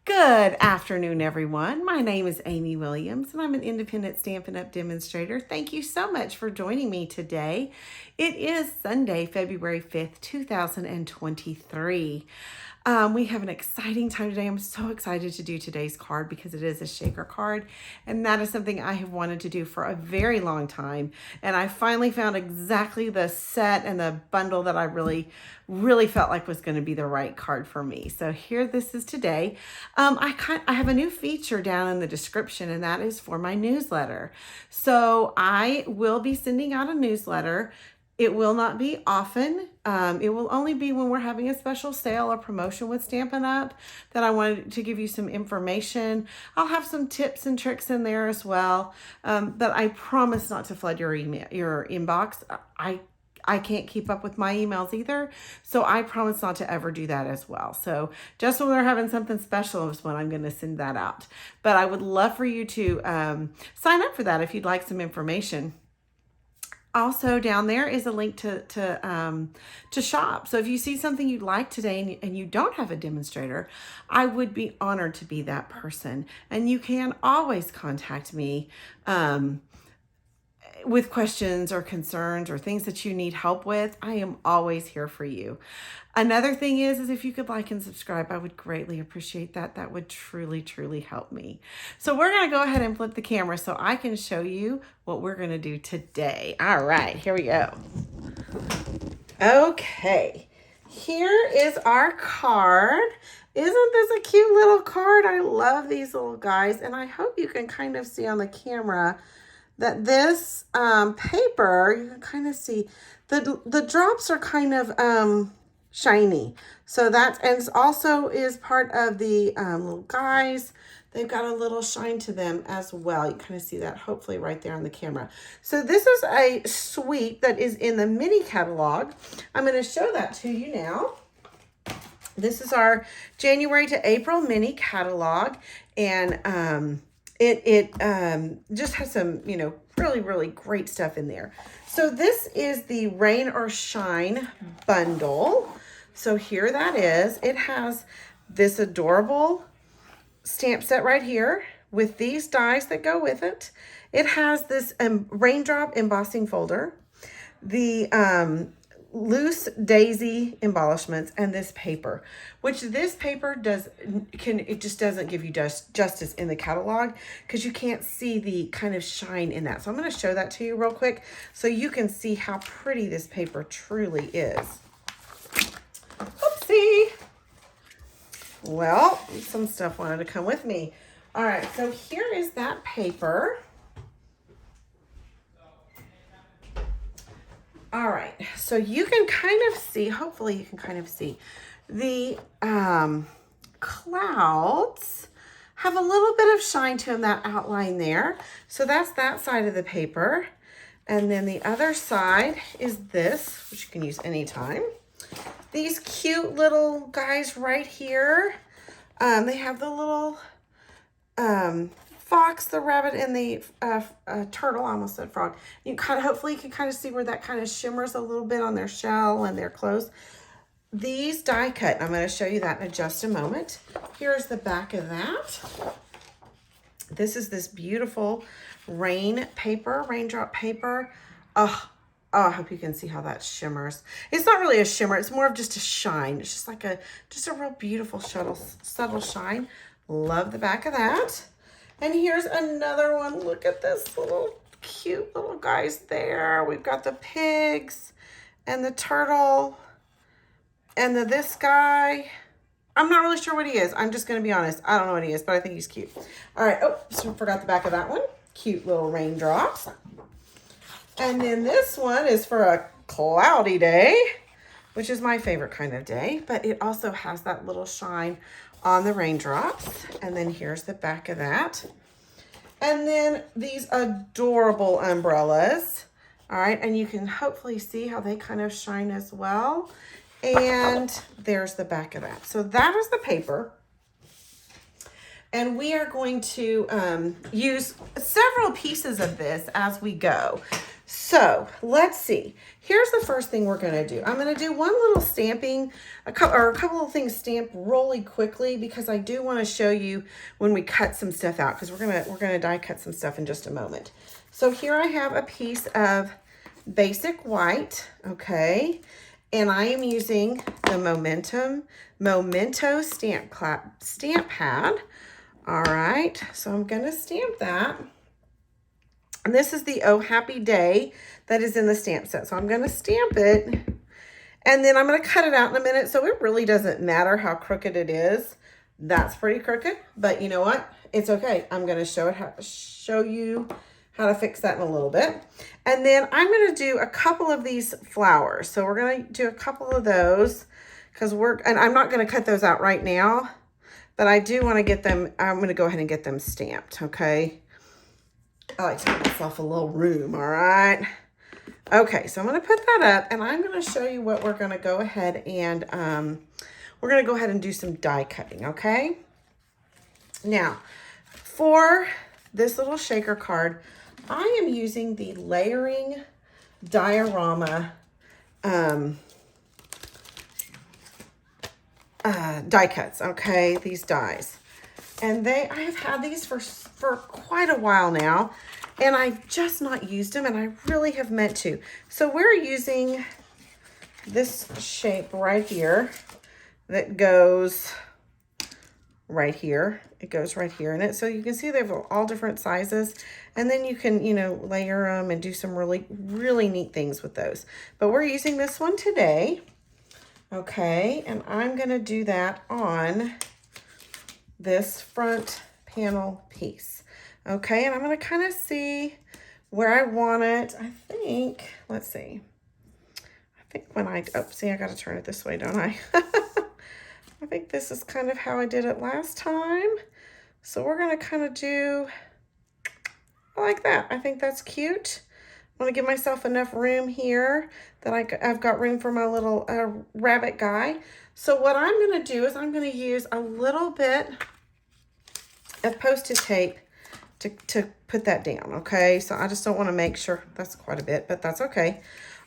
Good afternoon, everyone. My name is Amy Williams, and I'm an independent Stampin' Up! Demonstrator. Thank you so much for joining me today. It is Sunday, February 5th, 2023. We have an exciting time today. I'm so excited to do today's card because it is a shaker card, and that is something I have wanted to do for a very long time. And I finally found exactly the set and the bundle that I really felt like was going to be the right card for me. So here this is today. I have a new feature down in the description, and that is for my newsletter. So I will be sending out a newsletter. It will not be often. It will only be when we're having a special sale or promotion with Stampin' Up! That I wanted to give you some information. I'll have some tips and tricks in there as well. But I promise not to flood your inbox. I can't keep up with my emails either, so I promise not to ever do that as well. So just when we're having something special is when I'm going to send that out. But I would love for you to sign up for that if you'd like some information. Also down there is a link to shop. So if you see something you'd like today and you don't have a demonstrator, I would be honored to be that person. And you can always contact me with questions or concerns or things that you need help with. I am always here for you. Another thing is if you could like and subscribe, I would greatly appreciate that. That would truly help me. So we're going to go ahead and flip the camera so I can show you what we're going to do today. All right, here we go. Okay, here is our card. Isn't this a cute little card? I love these little guys, and I hope you can kind of see on the camera that this paper, you can kind of see the drops are kind of shiny. So that's, and it also is part of the little guys. They've got a little shine to them as well. You kind of see that hopefully right there on the camera. So this is a suite that is in the mini catalog. I'm going to show that to you now. This is our January to April mini catalog, and it just has some, really great stuff in there. So this is the Rain or Shine bundle. So here that is. It has this adorable stamp set right here with these dies that go with it. It has this raindrop embossing folder, the loose daisy embellishments, and this paper, which this paper just doesn't give you justice in the catalog because you can't see the kind of shine in that. So I'm going to show that to you real quick so you can see how pretty this paper truly is. Oopsie. Well, some stuff wanted to come with me. All right, so here is that paper. All right, so you can kind of see, hopefully you can kind of see, the clouds have a little bit of shine to them, that outline there. So that's that side of the paper. And then the other side is this, which you can use anytime. These cute little guys right here. They have the little fox, the rabbit, and the turtle. I almost said frog. You hopefully you can kind of see where that kind of shimmers a little bit on their shell and their clothes. These die cut. I'm going to show you that in just a moment. Here's the back of that. This is this beautiful raindrop paper. Oh, I hope you can see how that shimmers. It's not really a shimmer. It's more of just a shine. It's just like a real beautiful subtle shine. Love the back of that. And here's another one. Look at this little cute little guys there. We've got the pigs and the turtle and this guy. I'm not really sure what he is. I'm just going to be honest. I don't know what he is, but I think he's cute. All right. Oh, so forgot the back of that one. Cute little raindrops. And then this one is for a cloudy day, which is my favorite kind of day, but it also has that little shine on the raindrops. And then here's the back of that. And then these adorable umbrellas. All right, and you can hopefully see how they kind of shine as well. And there's the back of that. So that is the paper. And we are going to use several pieces of this as we go. So let's see. Here's the first thing we're going to do. I'm going to do one little stamping, a couple of things stamped really quickly, because I do want to show you when we cut some stuff out, because we're gonna die cut some stuff in just a moment. So here I have a piece of basic white, okay, and I am using the Momento stamp pad. All right, so I'm going to stamp that. And this is the Oh Happy Day that is in the stamp set. So I'm going to stamp it, and then I'm going to cut it out in a minute. So it really doesn't matter how crooked it is. That's pretty crooked, but you know what? It's okay. I'm going to show you how to fix that in a little bit. And then I'm going to do a couple of these flowers. So we're going to do a couple of those, and I'm not going to cut those out right now, but I do want to get them, I'm going to go ahead and get them stamped, okay? I like to give myself a little room, all right? Okay, so I'm going to put that up, and I'm going to show you what we're going to go ahead and, we're going to go ahead and do some die cutting, okay? Now, for this little shaker card, I am using the layering diorama die cuts, okay? These dies. And I have had these for quite a while now, and I've just not used them, and I really have meant to. So we're using this shape right here that goes right here. It goes right here in it. So you can see they have all different sizes, and then you can, you know, layer them and do some really, really neat things with those. But we're using this one today. Okay, and I'm gonna do that on this front panel piece. Okay, and I'm gonna kind of see where I want it. I think, let's see. I think see, I gotta turn it this way, don't I? I think this is kind of how I did it last time. So we're gonna kind of do like that. I think that's cute. I want to give myself enough room here that I've got room for my little rabbit guy. So what I'm going to do is I'm going to use a little bit of Post-it tape to put that down, okay? So I just don't want to make sure. That's quite a bit, but that's okay.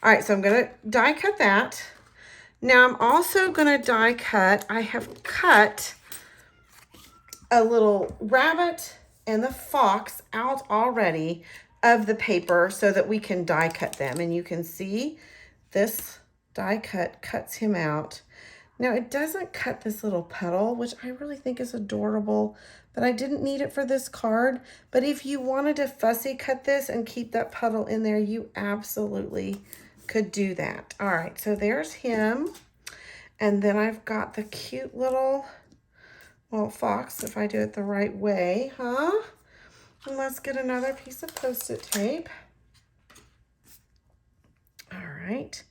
All right, so I'm going to die cut that. Now I'm also going to die cut. I have cut a little rabbit and the fox out already of the paper so that we can die cut them. And you can see this die cut cuts him out. Now it doesn't cut this little petal, which I really think is adorable, but I didn't need it for this card. But if you wanted to fussy cut this and keep that petal in there, you absolutely could do that. All right, so there's him. And then I've got the cute little, well, fox, if I do it the right way, huh? And let's get another piece of Post-it tape. All right.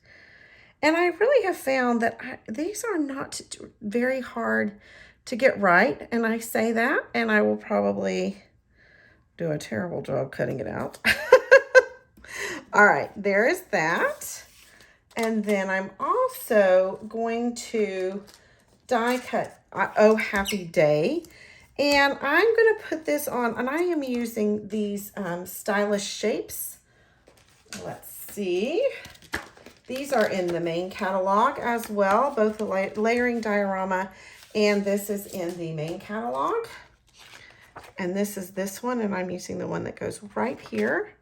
And I really have found that these are not very hard to get right. And I say that, and I will probably do a terrible job cutting it out. All right, there is that. And then I'm also going to die cut Oh Happy Day. And I'm going to put this on, and I am using these stylish shapes. Let's see. These are in the main catalog as well, both the layering diorama, and this is in the main catalog. And this is this one, and I'm using the one that goes right here.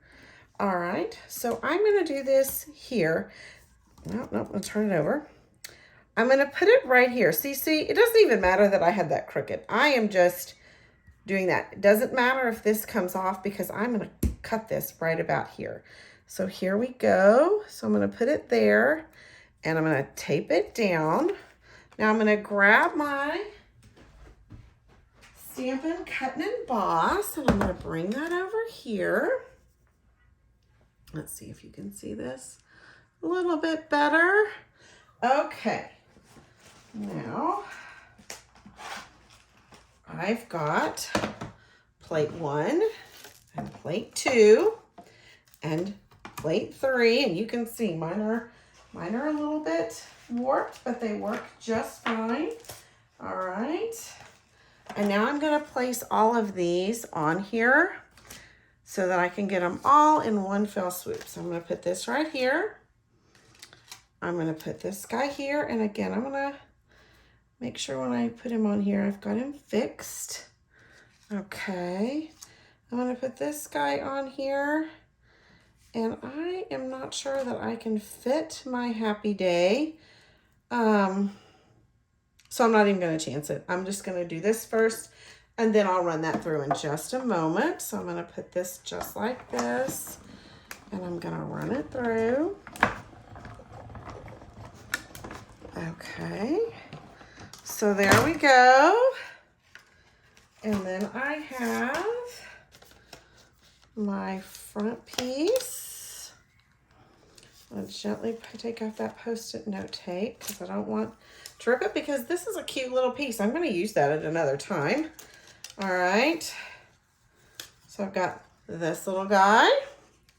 All right, so I'm going to do this here. Well, no, I'll turn it over. I'm going to put it right here. See, it doesn't even matter that I had that crooked. I am just doing that. It doesn't matter if this comes off because I'm going to cut this right about here. So here we go. So I'm going to put it there and I'm going to tape it down. Now I'm going to grab my Stampin' Cut and Emboss and I'm going to bring that over here. Let's see if you can see this a little bit better. Okay. Now, I've got plate 1 and plate 2 and plate 3, and you can see mine are a little bit warped, but they work just fine. All right. And now I'm going to place all of these on here so that I can get them all in one fell swoop. So I'm going to put this right here. I'm going to put this guy here. And again, I'm going to make sure when I put him on here, I've got him fixed. Okay. I'm going to put this guy on here. And I am not sure that I can fit my Happy Day. So I'm not even going to chance it. I'm just going to do this first, and then I'll run that through in just a moment. So I'm going to put this just like this, and I'm going to run it through. Okay. So there we go. And then I have my front piece. I'll gently take off that Post-it note tape because I don't want to rip it, because this is a cute little piece. I'm going to use that at another time. All right. So I've got this little guy.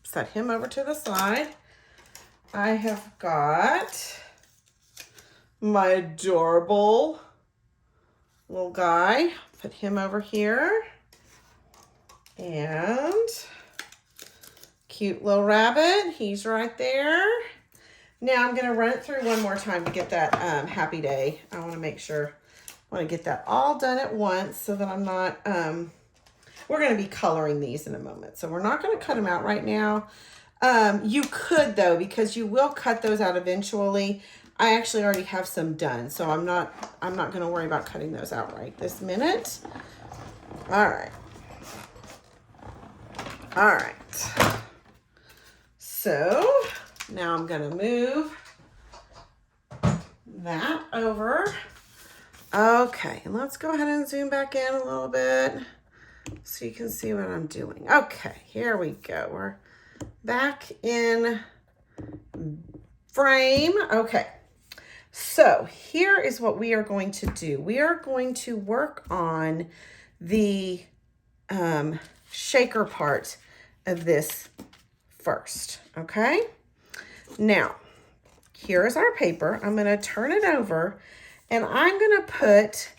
Set him over to the side. I have got my adorable little guy. Put him over here. And cute little rabbit. He's right there. Now I'm going to run it through one more time to get that Happy Day. I want to make sure, I want to get that all done at once so that I'm not, we're going to be coloring these in a moment. So we're not going to cut them out right now. You could though, because you will cut those out eventually. I actually already have some done, so I'm not going to worry about cutting those out right this minute. All right. All right. So now I'm going to move that over. Okay, and let's go ahead and zoom back in a little bit so you can see what I'm doing. Okay, here we go. We're back in frame. Okay, so here is what we are going to do. We are going to work on the shaker part of this first, okay? Now, here's our paper. I'm going to turn it over, and I'm going to put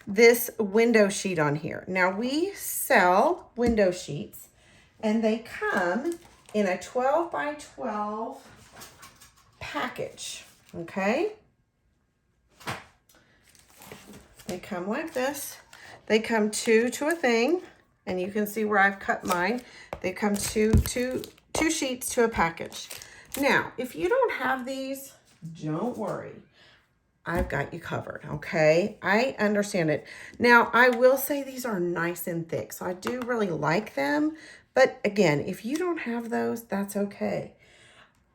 this window sheet on here. Now, we sell window sheets, and they come in a 12 by 12 package, okay? They come like this. They come two to a thing, and you can see where I've cut mine. They come two sheets to a package. Now, if you don't have these, don't worry. I've got you covered, okay? I understand it. Now, I will say these are nice and thick, so I do really like them. But again, if you don't have those, that's okay.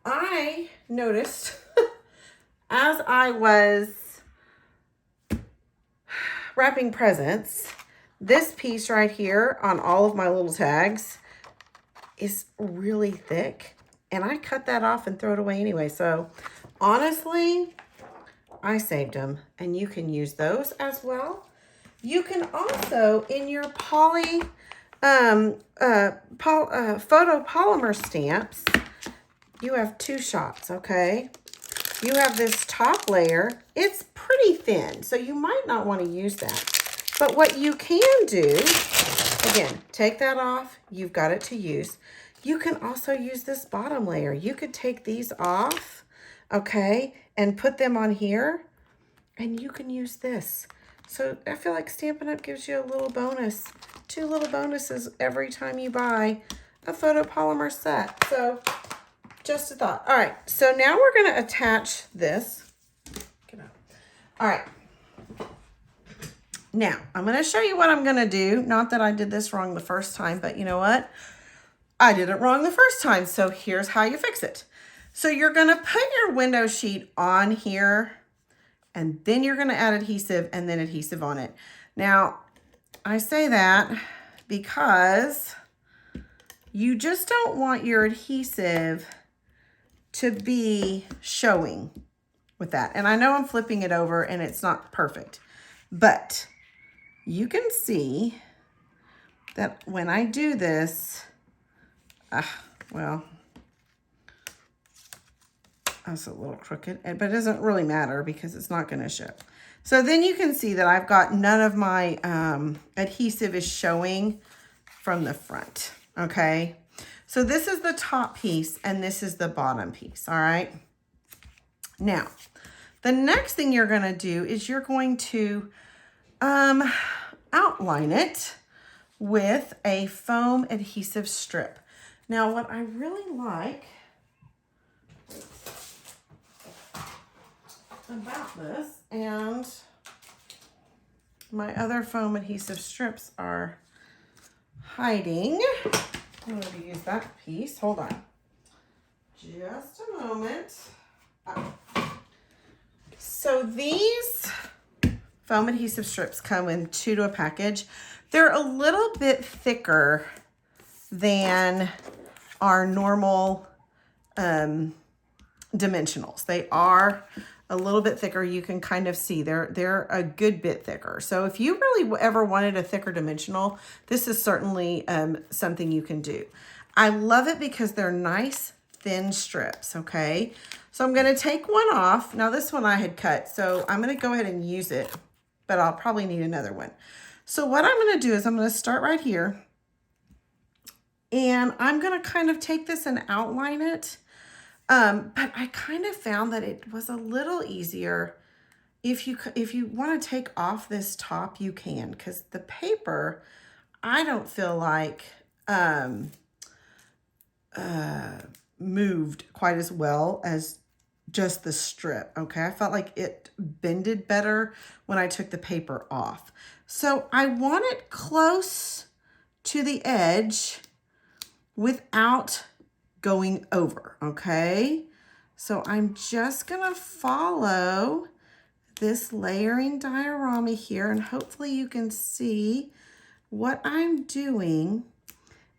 I noticed as I was wrapping presents, this piece right here on all of my little tags is really thick. And I cut that off and throw it away anyway. So honestly, I saved them, and you can use those as well. You can also, in your photopolymer stamps, you have two shots, okay? You have this top layer. It's pretty thin, so you might not want to use that. But what you can do, again, take that off. You've got it to use. You can also use this bottom layer. You could take these off, okay, and put them on here, and you can use this. So I feel like Stampin' Up! Gives you a little bonus, 2 little bonuses every time you buy a photopolymer set. So just a thought. All right, so now we're going to attach this. Get out. All right. Now, I'm going to show you what I'm going to do. Not that I did this wrong the first time, but you know what? I did it wrong the first time, so here's how you fix it. So you're going to put your window sheet on here, and then you're going to add adhesive and then adhesive on it. Now, I say that because you just don't want your adhesive to be showing with that. And I know I'm flipping it over and it's not perfect, but you can see that when I do this, well, that's a little crooked, but it doesn't really matter because it's not going to show. So then you can see that I've got none of my adhesive is showing from the front, okay? So this is the top piece and this is the bottom piece, all right? Now, the next thing you're gonna do is you're going to outline it with a foam adhesive strip. Now, what I really like about this, and my other foam adhesive strips are hiding. I'm going to use that piece. Hold on. Just a moment. So these foam adhesive strips come in 2 to a package. They're a little bit thicker than our normal dimensionals. They are a little bit thicker. You can kind of see they're a good bit thicker. So if you really ever wanted a thicker dimensional, this is certainly something you can do. I love it because they're nice thin strips, okay? So I'm gonna take one off. Now this one I had cut, so I'm gonna go ahead and use it, but I'll probably need another one. So what I'm gonna do is I'm gonna start right here, and I'm gonna kind of take this and outline it. But I kind of found that it was a little easier if you want to take off this top, you can, because the paper, I don't feel like moved quite as well as just the strip, okay? I felt like it bended better when I took the paper off. So I want it close to the edge without going over, okay? So I'm just gonna follow this layering diorama here, and hopefully you can see what I'm doing.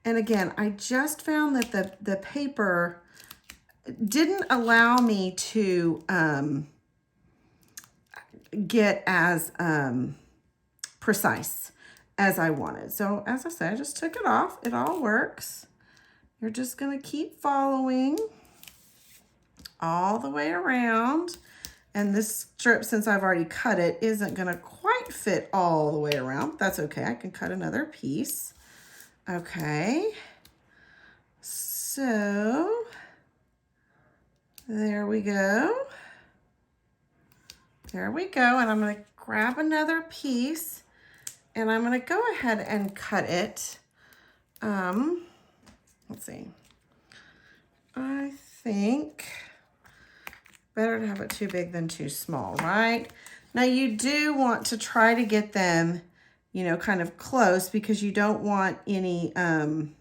And again, I just found that the paper didn't allow me to get as precise as I wanted. So as I said, I just took it off. It all works. You're just gonna keep following all the way around. And this strip, since I've already cut it, isn't gonna quite fit all the way around. That's okay, I can cut another piece. Okay, so there we go. There we go, and I'm gonna grab another piece and I'm gonna go ahead and cut it. Let's see. I think better to have it too big than too small, right? Now you do want to try to get them, you know, kind of close, because you don't want any, I'm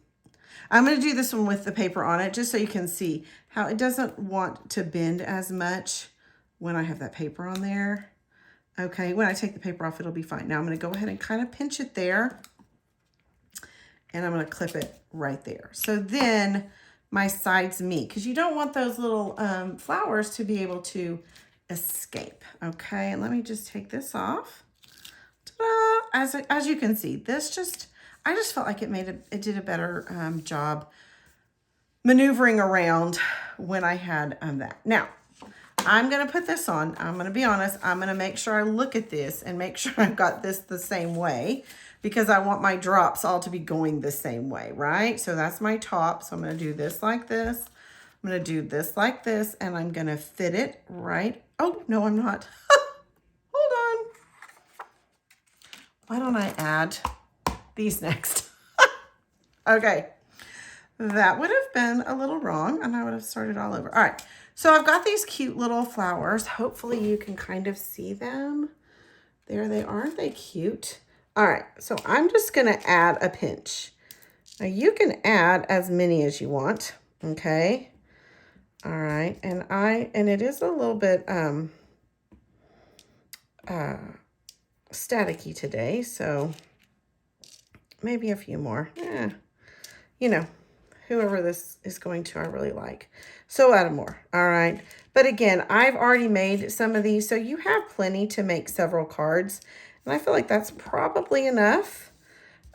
going to do this one with the paper on it just so you can see how it doesn't want to bend as much when I have that paper on there. Okay, when I take the paper off, it'll be fine. Now I'm going to go ahead and kind of pinch it there. And I'm going to clip it right there. So then my sides meet, because you don't want those little flowers to be able to escape. Okay, and let me just take this off. Ta-da! As you can see, this just, I just felt like it did a better job maneuvering around when I had that. Now, I'm going to put this on. I'm going to be honest. I'm going to make sure I look at this and make sure I've got this the same way, because I want my drops all to be going the same way, right? So that's my top. So I'm going to do this like this. I'm going to do this like this, and I'm going to fit it right. Oh, no, I'm not. Hold on. Why don't I add these next? Okay. That would have been a little wrong, and I would have started all over. All right. So I've got these cute little flowers. Hopefully you can kind of see them. There they are. Aren't they cute? All right, so I'm just gonna add a pinch. Now you can add as many as you want, okay? All right, and it is a little bit staticky today, so maybe a few more. Yeah, you know, whoever this is going to, I really like. So add more, all right? But again, I've already made some of these, so you have plenty to make several cards. And I feel like that's probably enough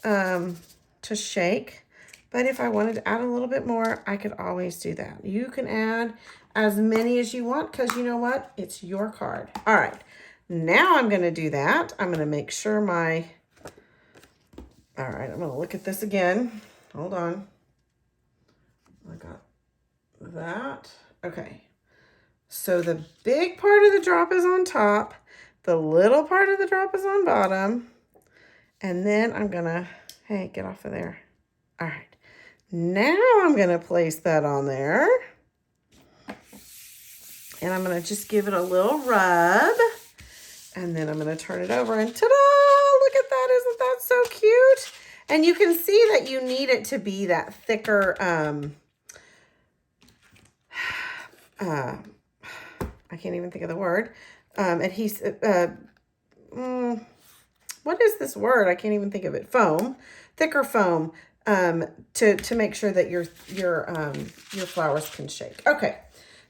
to shake. But if I wanted to add a little bit more, I could always do that. You can add as many as you want, because you know what? It's your card. All right. Now I'm going to do that. I'm going to make sure my, all right, I'm going to look at this again. Hold on. I got that. Okay. So the big part of the drop is on top. The little part of the drop is on bottom. And then I'm going to, hey, get off of there. All right. Now I'm going to place that on there. And I'm going to just give it a little rub. And then I'm going to turn it over and ta-da! Look at that. Isn't that so cute? And you can see that you need it to be that thicker, I can't even think of the word, adhesive, what is this word? I can't even think of it. Foam, thicker foam, to make sure that your flowers can shake. Okay.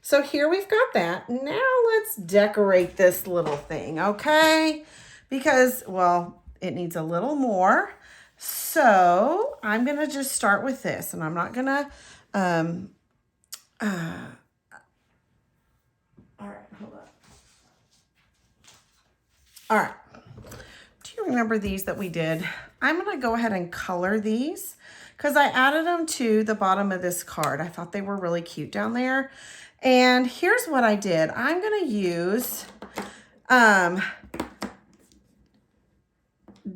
So here we've got that. Now let's decorate this little thing, okay? Because, well, it needs a little more. So I'm going to just start with this, and I'm not going to, all right, hold up. All right. Do you remember these that we did? I'm going to go ahead and color these because I added them to the bottom of this card. I thought they were really cute down there. And here's what I did. I'm going to use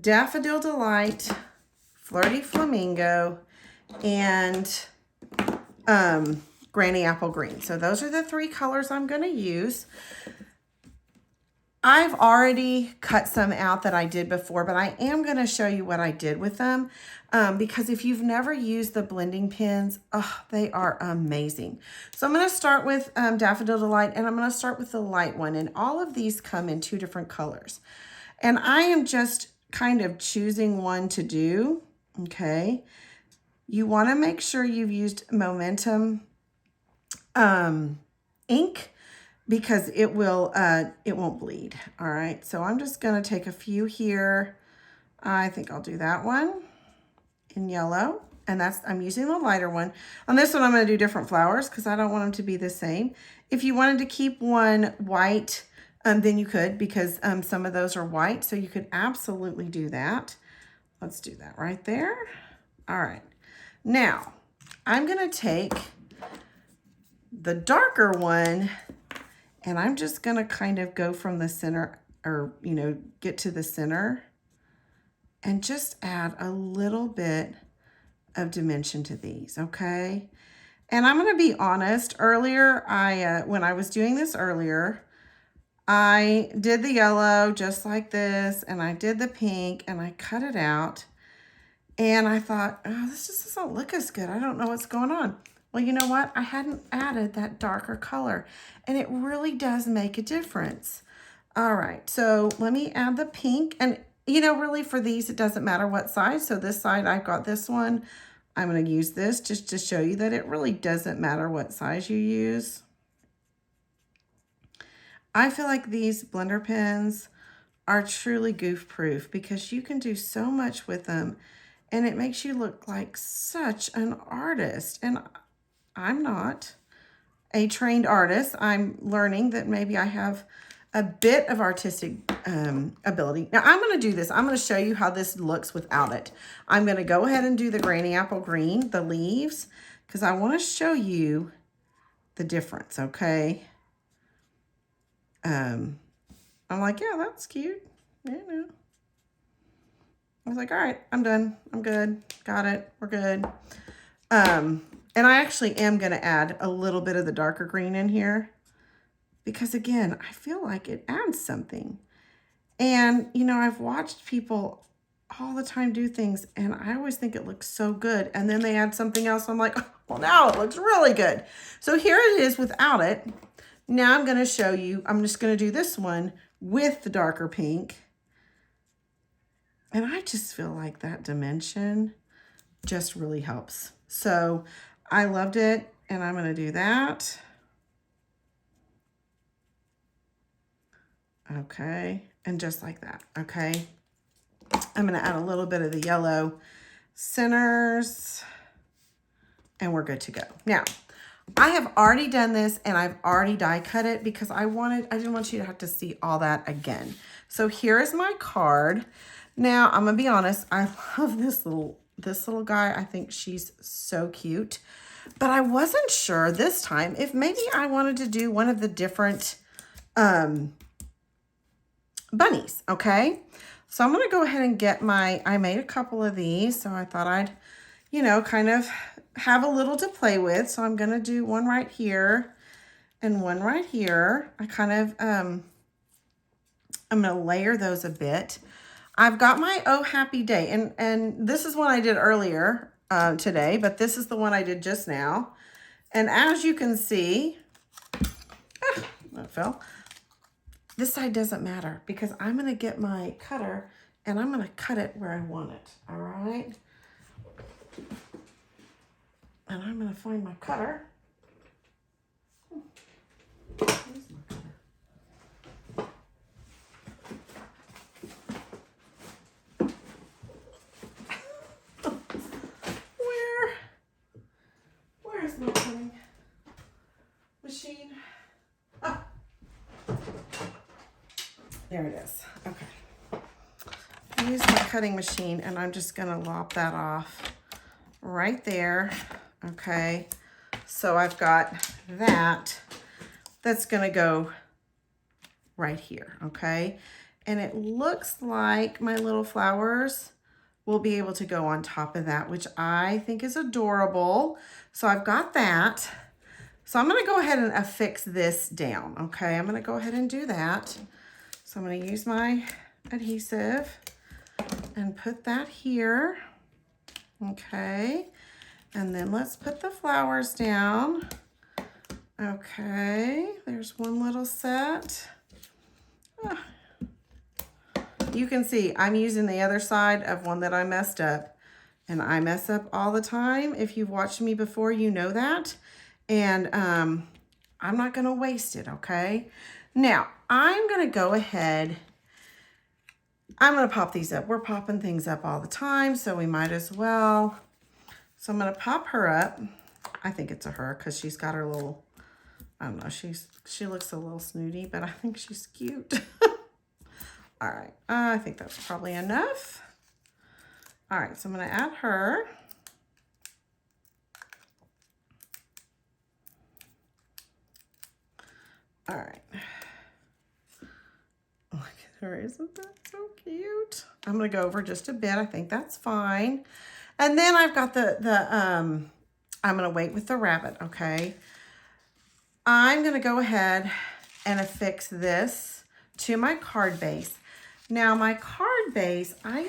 Daffodil Delight, Flirty Flamingo, and Granny Apple Green. So those are the three colors I'm going to use. I've already cut some out that I did before, but I am going to show you what I did with them because if you've never used the blending pens, oh, they are amazing. So I'm going to start with Daffodil Delight, and I'm going to start with the light one. And all of these come in 2 different colors. And I am just kind of choosing one to do, okay? You want to make sure you've used Momentum ink, because it won't bleed. All right, so I'm just gonna take a few here. I think I'll do that one in yellow, and I'm using the lighter one. On this one, I'm gonna do different flowers because I don't want them to be the same. If you wanted to keep one white, then you could, because some of those are white, so you could absolutely do that. Let's do that right there. All right, now I'm gonna take the darker one, and I'm just going to kind of go from the center, or, you know, get to the center and just add a little bit of dimension to these, okay? And I'm going to be honest, earlier, when I was doing this earlier, I did the yellow just like this, and I did the pink, and I cut it out, and I thought, oh, this just doesn't look as good. I don't know what's going on. Well, you know what? I hadn't added that darker color, and it really does make a difference. All right, so let me add the pink, and you know, really for these, it doesn't matter what size. So this side, I've got this one. I'm going to use this just to show you that it really doesn't matter what size you use. I feel like these blender pens are truly goof proof because you can do so much with them, and it makes you look like such an artist. And I'm not a trained artist. I'm learning that maybe I have a bit of artistic ability. Now I'm going to do this. I'm going to show you how this looks without it. I'm going to go ahead and do the Granny Apple Green, the leaves, because I want to show you the difference, okay? I'm like, yeah, that's cute. You know. I was like, all right, I'm done. I'm good. Got it. We're good. And I actually am going to add a little bit of the darker green in here because, again, I feel like it adds something. And, you know, I've watched people all the time do things, and I always think it looks so good. And then they add something else. I'm like, oh, well, now it looks really good. So here it is without it. Now I'm going to show you. I'm just going to do this one with the darker pink. And I just feel like that dimension just really helps. So I loved it, and I'm going to do that. Okay, and just like that, okay? I'm going to add a little bit of the yellow centers, and we're good to go. Now, I have already done this and I've already die cut it because I didn't want you to have to see all that again. So here is my card. Now I'm gonna be honest, I love this little guy. I think she's so cute, but I wasn't sure this time if maybe I wanted to do one of the different bunnies, okay? So I'm gonna go ahead and get I made a couple of these, so I thought I'd, you know, kind of have a little to play with. So I'm gonna do one right here and one right here. I kind of, I'm gonna layer those a bit. I've got my Oh Happy Day, and this is one I did earlier today, but this is the one I did just now. And as you can see, that fell. This side doesn't matter because I'm going to get my cutter and I'm going to cut it where I want it. All right. And I'm going to find my cutter. Where's my cutter? Where's my cutting machine? Oh. There it is. Okay. I use my cutting machine and I'm just going to lop that off right there. Okay. So I've got that's going to go right here. Okay. And it looks like my little flowers will be able to go on top of that, which I think is adorable. So I've got that. So I'm going to go ahead and affix this down. Okay. I'm going to go ahead and do that. So I'm going to use my adhesive and put that here. Okay. And then let's put the flowers down. Okay. There's one little set. Oh. You can see I'm using the other side of one that I messed up. And I mess up all the time. If you've watched me before, you know that. And I'm not going to waste it, okay? Now, I'm going to go ahead. I'm going to pop these up. We're popping things up all the time, so we might as well. So I'm going to pop her up. I think it's a her because she's got her little, I don't know, she looks a little snooty, but I think she's cute. All right, I think that's probably enough. All right, so I'm going to add her. All right. Look at her, isn't that so cute? I'm going to go over just a bit. I think that's fine. And then I've got I'm going to wait with the rabbit, okay? I'm going to go ahead and affix this to my card base. Now my card base, I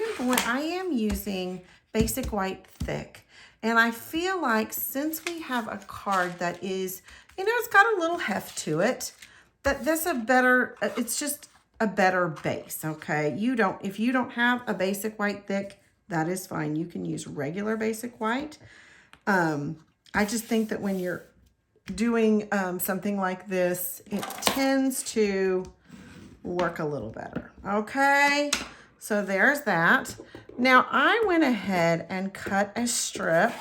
am using Basic White Thick. And I feel like since we have a card that is, you know, it's got a little heft to it, that this it's just a better base, okay? If you don't have a Basic White Thick, that is fine. You can use regular Basic White. I just think that when you're doing something like this, it tends to work a little better. Okay, so there's that. Now I went ahead and cut a strip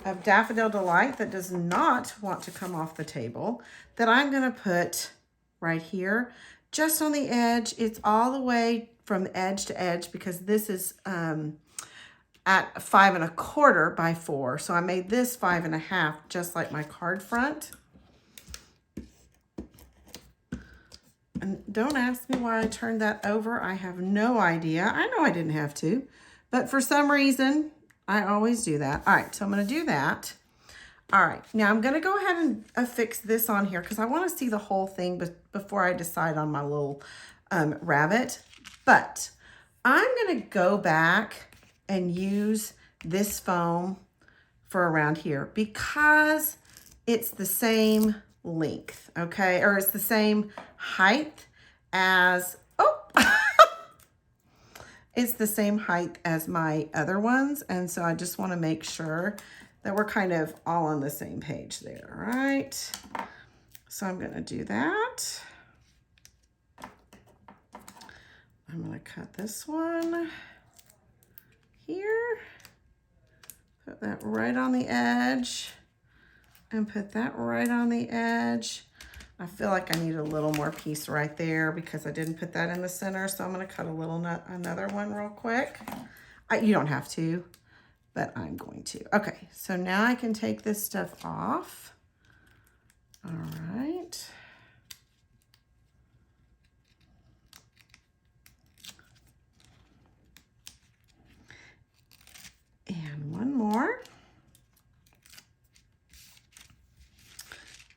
of Daffodil Delight that does not want to come off the table that I'm going to put right here just on the edge. It's all the way from edge to edge because this is at 5 1/4 by 4. So I made this 5 1/2 just like my card front. And don't ask me why I turned that over. I have no idea. I know I didn't have to, but for some reason, I always do that. All right, so I'm going to do that. All right, now I'm going to go ahead and affix this on here because I want to see the whole thing before I decide on my little rabbit. But I'm going to go back and use this foam for around here because it's the same length, okay? Or it's the same height as, it's the same height as my other ones. And so I just want to make sure that we're kind of all on the same page there, right? So I'm going to do that. I'm going to cut this one here. Put that right on the edge. and put that right on the edge. I feel like I need a little more piece right there because I didn't put that in the center. So I'm going to cut a little another one real quick. You don't have to, but I'm going to. Okay, so now I can take this stuff off. All right. And one more.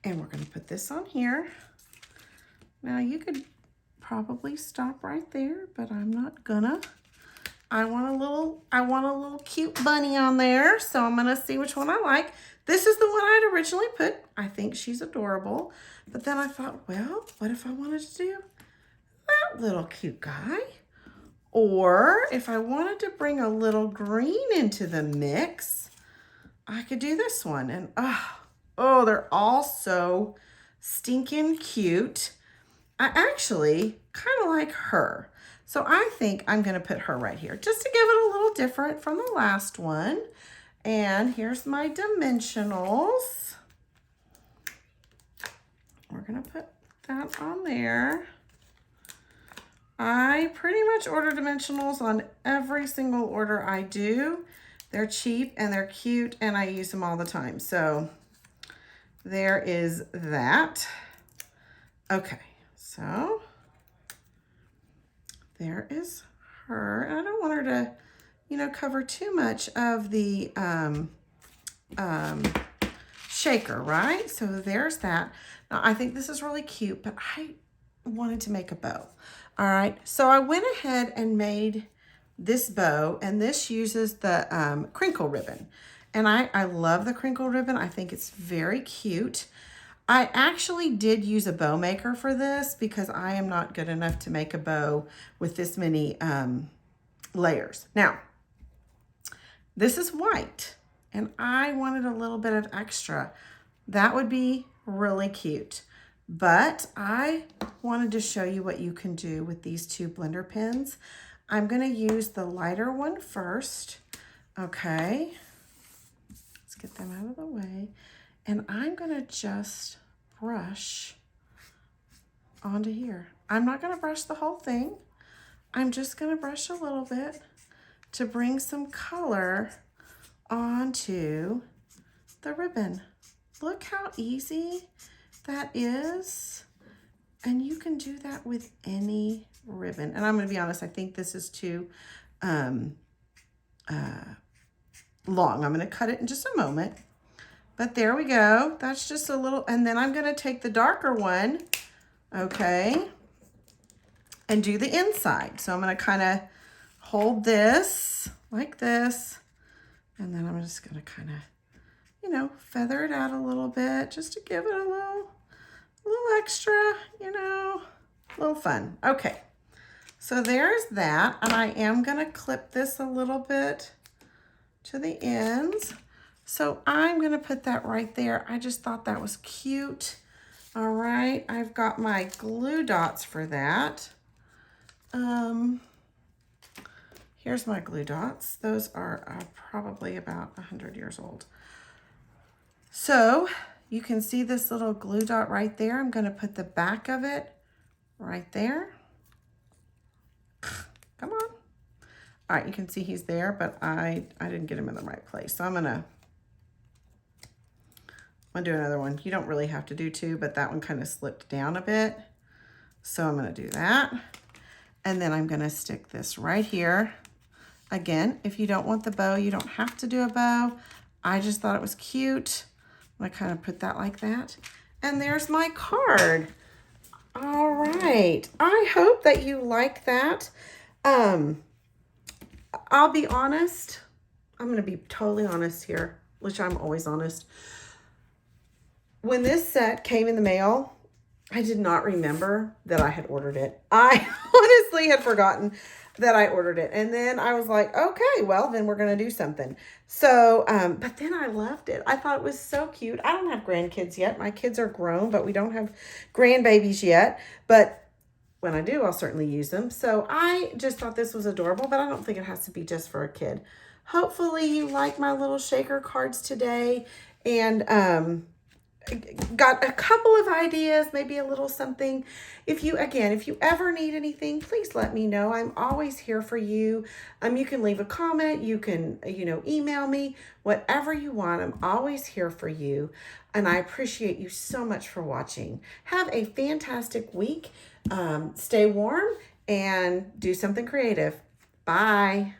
And we're going to put this on here. Now you could probably stop right there, but I'm not gonna. I want a little cute bunny on there, so I'm gonna see which one I like. This is the one I had originally put. I think she's adorable. But then I thought, well, what if I wanted to do that little cute guy? Or if I wanted to bring a little green into the mix, I could do this one. And oh, they're all so stinking cute. I actually kind of like her. So I think I'm going to put her right here just to give it a little different from the last one. And here's my dimensionals. We're going to put that on there. I pretty much order dimensionals on every single order I do. They're cheap and they're cute and I use them all the time. So there is that. Okay, so there is her. And I don't want her to, you know, cover too much of the shaker, right? So there's that. Now I think this is really cute, but I wanted to make a bow. All right, so I went ahead and made this bow, and this uses the crinkle ribbon. And I love the crinkle ribbon. I think it's very cute. I actually did use a bow maker for this because I am not good enough to make a bow with this many layers. Now, this is white, and I wanted a little bit of extra. That would be really cute. But I wanted to show you what you can do with these two blender pens. I'm going to use the lighter one first. Okay. Let's get them out of the way. And I'm going to just brush onto here. I'm not going to brush the whole thing. I'm just going to brush a little bit to bring some color onto the ribbon. Look how easy that is. And you can do that with any ribbon. And I'm going to be honest, I think this is too long. I'm going to cut it in just a moment. But there we go. That's just a little, and then I'm going to take the darker one, okay, and do the inside. So I'm going to kind of hold this like this, and then I'm just going to kind of, you know, feather it out a little bit just to give it a little extra, you know, a little fun. Okay, so there's that, and I am going to clip this a little bit to the ends. So I'm going to put that right there. I just thought that was cute. All right, I've got my glue dots for that. Here's my glue dots. Those are probably about 100 years old. So you can see this little glue dot right there. I'm going to put the back of it right there. Come on. All right, you can see he's there, but I didn't get him in the right place. So I'm going to do another one. You don't really have to do two, but that one kind of slipped down a bit. So I'm going to do that. And then I'm going to stick this right here. Again, if you don't want the bow, you don't have to do a bow. I just thought it was cute. I'm going to kind of put that like that. And there's my card. All right. I hope that you like that. I'll be honest. I'm going to be totally honest here, which I'm always honest. When this set came in the mail, I did not remember that I had ordered it. I honestly had forgotten that I ordered it. And then I was like, okay, well, then we're going to do something. So, but then I loved it. I thought it was so cute. I don't have grandkids yet. My kids are grown, but we don't have grandbabies yet. But when I do, I'll certainly use them. So I just thought this was adorable, but I don't think it has to be just for a kid. Hopefully you like my little shaker cards today. And got a couple of ideas, maybe a little something. If you ever need anything, please let me know. I'm always here for you. You can leave a comment, you can, email me, whatever you want. I'm always here for you. And I appreciate you so much for watching. Have a fantastic week. Stay warm and do something creative. Bye.